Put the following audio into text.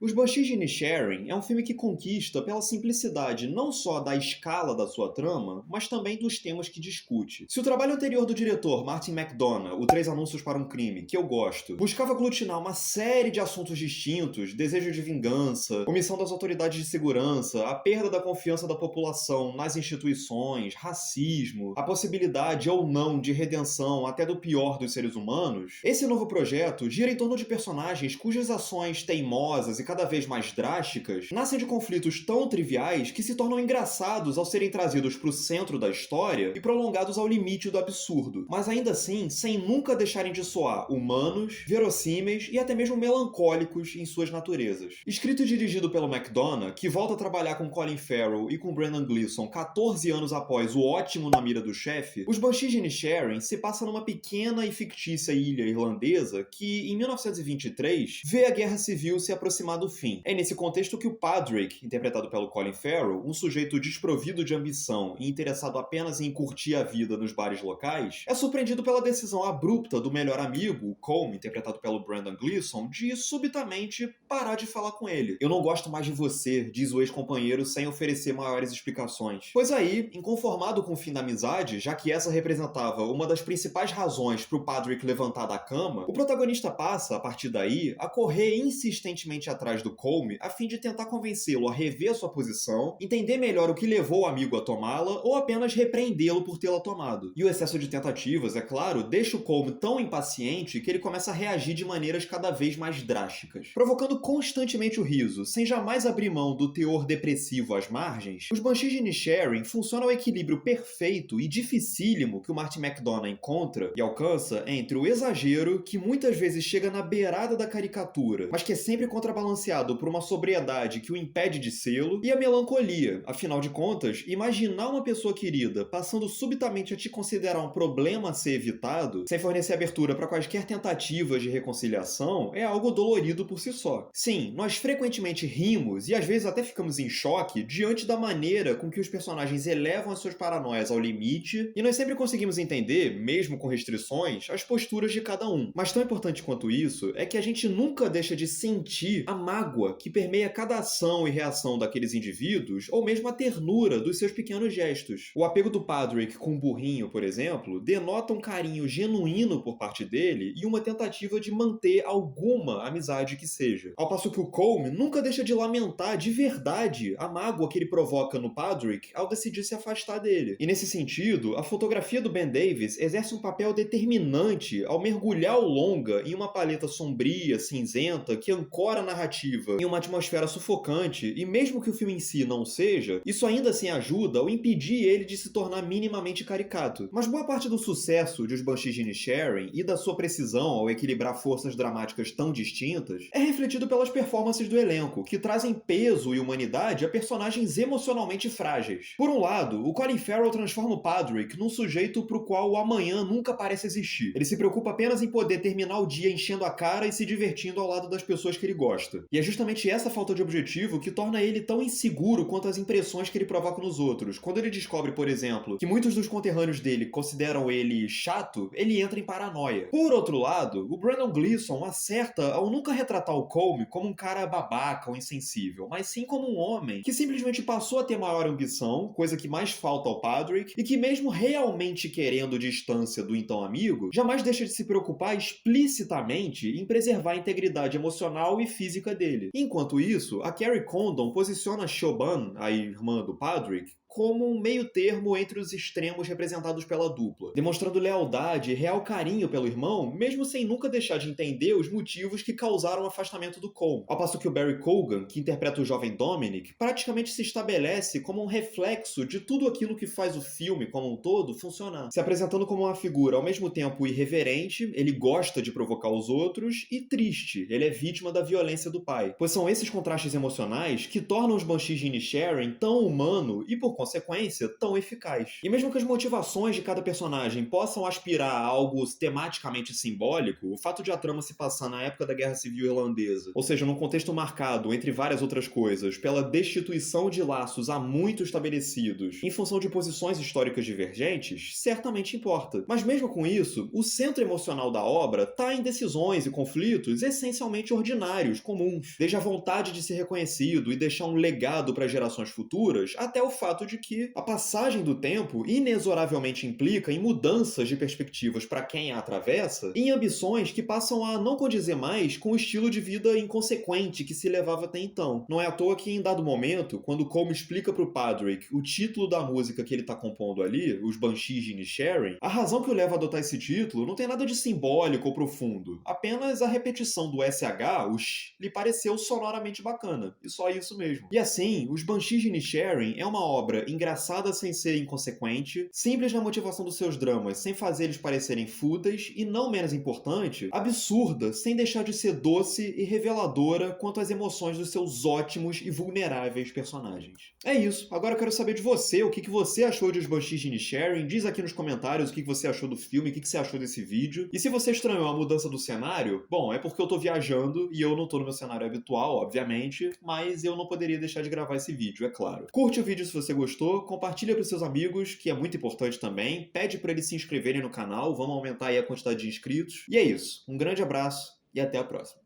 Os Banshees de Inisherin é um filme que conquista pela simplicidade não só da escala da sua trama, mas também dos temas que discute. Se o trabalho anterior do diretor Martin McDonagh, O Três Anúncios para um Crime, que eu gosto, buscava aglutinar uma série de assuntos distintos, desejo de vingança, omissão das autoridades de segurança, a perda da confiança da população nas instituições, racismo, a possibilidade ou não de redenção até do pior dos seres humanos, esse novo projeto gira em torno de personagens cujas ações teimosas e cada vez mais drásticas nascem de conflitos tão triviais que se tornam engraçados ao serem trazidos para o centro da história e prolongados ao limite do absurdo, mas ainda assim sem nunca deixarem de soar humanos, verossímeis e até mesmo melancólicos em suas naturezas. Escrito e dirigido pelo McDonagh, que volta a trabalhar com Colin Farrell e com Brendan Gleeson 14 anos após o ótimo Na Mira do Chefe, Os Banshees de Inisherin se passa numa pequena e fictícia ilha irlandesa que, em 1923, vê a Guerra Civil se aproximar do fim. É nesse contexto que o Padraig, interpretado pelo Colin Farrell, um sujeito desprovido de ambição e interessado apenas em curtir a vida nos bares locais, é surpreendido pela decisão abrupta do melhor amigo, Colm, interpretado pelo Brendan Gleeson, de subitamente parar de falar com ele. "Eu não gosto mais de você", diz o ex-companheiro sem oferecer maiores explicações. Pois aí, inconformado com o fim da amizade, já que essa representava uma das principais razões para o Padraig levantar da cama, o protagonista passa, a partir daí, a correr insistentemente atrás do Colm a fim de tentar convencê-lo a rever sua posição, entender melhor o que levou o amigo a tomá-la ou apenas repreendê-lo por tê-la tomado. E o excesso de tentativas, é claro, deixa o Colm tão impaciente que ele começa a reagir de maneiras cada vez mais drásticas. Provocando constantemente o riso, sem jamais abrir mão do teor depressivo às margens, Os Banshees de Inisherin funciona ao equilíbrio perfeito e dificílimo que o Martin McDonagh encontra e alcança entre o exagero, que muitas vezes chega na beirada da caricatura, mas que é sempre contrabalanceado por uma sobriedade que o impede de sê-lo, e a melancolia. Afinal de contas, imaginar uma pessoa querida passando subitamente a te considerar um problema a ser evitado, sem fornecer abertura para quaisquer tentativas de reconciliação, é algo dolorido por si só. Sim, nós frequentemente rimos e às vezes até ficamos em choque diante da maneira com que os personagens elevam as suas paranoias ao limite, e nós sempre conseguimos entender, mesmo com restrições, as posturas de cada um. Mas tão importante quanto isso é que a gente nunca deixa de sentir a mágoa que permeia cada ação e reação daqueles indivíduos, ou mesmo a ternura dos seus pequenos gestos. O apego do Padraig com o burrinho, por exemplo, denota um carinho genuíno por parte dele e uma tentativa de manter alguma amizade que seja. Ao passo que o Colm nunca deixa de lamentar de verdade a mágoa que ele provoca no Padraig ao decidir se afastar dele. E nesse sentido, a fotografia do Ben Davis exerce um papel determinante ao mergulhar o longa em uma paleta sombria, cinzenta, que ancora a narrativa em uma atmosfera sufocante, e mesmo que o filme em si não seja, isso ainda assim ajuda ao impedir ele de se tornar minimamente caricato. Mas boa parte do sucesso de Os Banshees de Inisherin e da sua precisão ao equilibrar forças dramáticas tão distintas é refletido pelas performances do elenco, que trazem peso e humanidade a personagens emocionalmente frágeis. Por um lado, o Colin Farrell transforma o Padraig num sujeito pro qual o amanhã nunca parece existir. Ele se preocupa apenas em poder terminar o dia enchendo a cara e se divertindo ao lado das pessoas que ele gosta. E é justamente essa falta de objetivo que torna ele tão inseguro quanto as impressões que ele provoca nos outros. Quando ele descobre, por exemplo, que muitos dos conterrâneos dele consideram ele chato, ele entra em paranoia. Por outro lado, o Brendan Gleeson acerta ao nunca retratar o Colm como um cara babaca ou insensível, mas sim como um homem que simplesmente passou a ter maior ambição, coisa que mais falta ao Padraig, e que mesmo realmente querendo distância do então amigo, jamais deixa de se preocupar explicitamente em preservar a integridade emocional e física dele. Enquanto isso, a Carrie Condon posiciona Siobhan, a irmã do Padraig, como um meio termo entre os extremos representados pela dupla, demonstrando lealdade e real carinho pelo irmão, mesmo sem nunca deixar de entender os motivos que causaram o afastamento do Colm. Ao passo que o Barry Keoghan, que interpreta o jovem Dominic, praticamente se estabelece como um reflexo de tudo aquilo que faz o filme como um todo funcionar, se apresentando como uma figura ao mesmo tempo irreverente, ele gosta de provocar os outros, e triste, ele é vítima da violência do pai. Pois são esses contrastes emocionais que tornam Os Banshees de Inisherin tão humano e, por consequência, tão eficaz. E mesmo que as motivações de cada personagem possam aspirar a algo tematicamente simbólico, o fato de a trama se passar na época da Guerra Civil Irlandesa, ou seja, num contexto marcado, entre várias outras coisas, pela destituição de laços há muito estabelecidos em função de posições históricas divergentes, certamente importa. Mas mesmo com isso, o centro emocional da obra está em decisões e conflitos essencialmente ordinários, comuns, desde a vontade de ser reconhecido e deixar um legado para gerações futuras, até o fato de que a passagem do tempo inexoravelmente implica em mudanças de perspectivas para quem a atravessa e em ambições que passam a não condizer mais com o estilo de vida inconsequente que se levava até então. Não é à toa que, em dado momento, quando Colm explica para o Padrick o título da música que ele está compondo ali, os Banshees de Inisherin, a razão que o leva a adotar esse título não tem nada de simbólico ou profundo, apenas a repetição do SH, o sh, lhe pareceu sonoramente bacana, e só isso mesmo. E assim, os Banshees de Inisherin é uma obra engraçada sem ser inconsequente, simples na motivação dos seus dramas sem fazer eles parecerem fúteis e, não menos importante, absurda sem deixar de ser doce e reveladora quanto às emoções dos seus ótimos e vulneráveis personagens. É isso, agora eu quero saber de você, o que você achou de Os Banshees de Inisherin, diz aqui nos comentários o que você achou do filme, o que você achou desse vídeo, e se você estranhou a mudança do cenário, bom, é porque eu tô viajando e eu não tô no meu cenário habitual, obviamente, mas eu não poderia deixar de gravar esse vídeo, é claro. Curte o vídeo se você gostou, compartilha pros seus amigos, que é muito importante também, pede pra eles se inscreverem no canal, vamos aumentar aí a quantidade de inscritos, e é isso, um grande abraço e até a próxima.